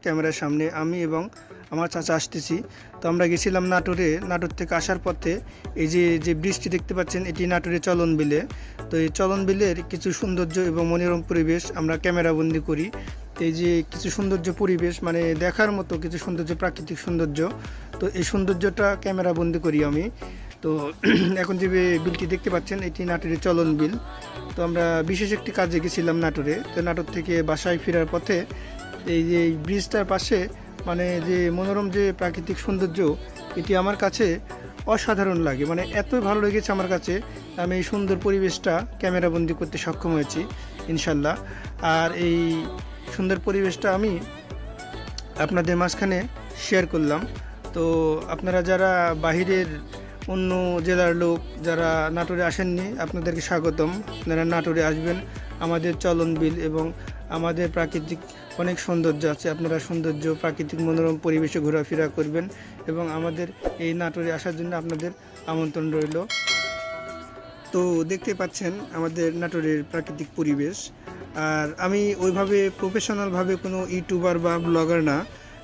ক্যামেরার সামনে আমি এবং আমার চাচা আসতেছি। তো আমরা গেছিলাম নাটোরে। নাটোর থেকে আসার পথে এই যে ব্রিজটি দেখতে পাচ্ছেন, এটি নাটোরের চলন বিলে। তো এই চলন বিলের কিছু সৌন্দর্য এবং মনোরম পরিবেশ আমরা ক্যামেরাবন্দি করি। তো এই যে কিছু সৌন্দর্য পরিবেশ, মানে দেখার মতো কিছু সৌন্দর্য, প্রাকৃতিক সৌন্দর্য, তো এই সৌন্দর্যটা ক্যামেরাবন্দি করি আমি। তো এখন যে বিলটি দেখতে পাচ্ছেন, এটি নাটোরের চলন বিল। তো আমরা বিশেষ একটি কাজে গেছিলাম নাটোরে। তো নাটোর থেকে বাসায় ফেরার পথে এই যে এই ব্রিজটার পাশে মানে যে মনোরম যে প্রাকৃতিক সৌন্দর্য, এটি আমার কাছে অসাধারণ লাগে। মানে এতই ভালো লেগেছে আমার কাছে, আমি এই সুন্দর পরিবেশটা ক্যামেরাবন্দি করতে সক্ষম হয়েছি ইনশাল্লাহ। আর এই সুন্দর পরিবেশটা আমি আপনাদের মাঝখানে শেয়ার করলাম। তো আপনারা যারা বাহিরের অন্য জেলার লোক যারা নাটোরে আসেননি, আপনাদেরকে স্বাগতম। আপনারা নাটোরে আসবেন, আমাদের চলন বিল এবং আমাদের প্রাকৃতিক অনেক সৌন্দর্য আছে। আপনারা সৌন্দর্য, প্রাকৃতিক মনোরম পরিবেশে ঘোরাফেরা করবেন এবং আমাদের এই নাটোরে আসার জন্য আপনাদের আমন্ত্রণ রইল। তো দেখতে পাচ্ছেন আমাদের নাটোরের প্রাকৃতিক পরিবেশ। আর আমি ওইভাবে প্রফেশনালভাবে কোনো ইউটিউবার বা ব্লগার না।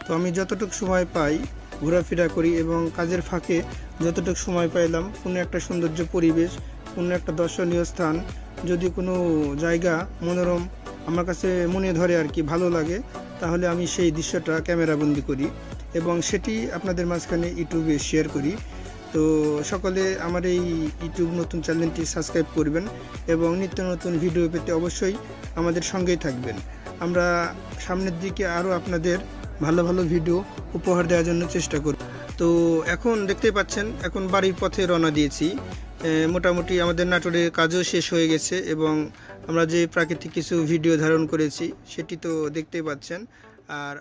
তো আমি যতটুকু সময় পাই ঘোরাফেরা করি এবং কাজের ফাঁকে যতটুকু সময় পাইলাম, কোনো একটা সৌন্দর্য পরিবেশ, কোনো একটা দর্শনীয় স্থান, যদি কোনো জায়গা মনোরম আমার কাছে মনে ধরে আর কি, ভালো লাগে, তাহলে আমি সেই দৃশ্যটা ক্যামেরাবন্দি করি এবং সেটি আপনাদের মাঝখানে ইউটিউবে শেয়ার করি। তো সকলে আমার এই ইউটিউব নতুন চ্যানেলটি সাবস্ক্রাইব করবেন এবং নিত্য নতুন ভিডিও পেতে অবশ্যই আমাদের সঙ্গেই থাকবেন। আমরা সামনের দিকে আরও আপনাদের ভালো ভালো ভিডিও উপহার দেওয়ার জন্য চেষ্টা করব। তো এখন দেখতেই পাচ্ছেন, এখন বাড়ির পথে রওনা দিয়েছি। মোটামুটি আমাদের নাটোরের কাজও শেষ হয়ে গেছে এবং আমরা যে প্রাকৃতিক কিছু ভিডিও ধারণ করেছি সেটি তো দেখতেই পাচ্ছেন। আর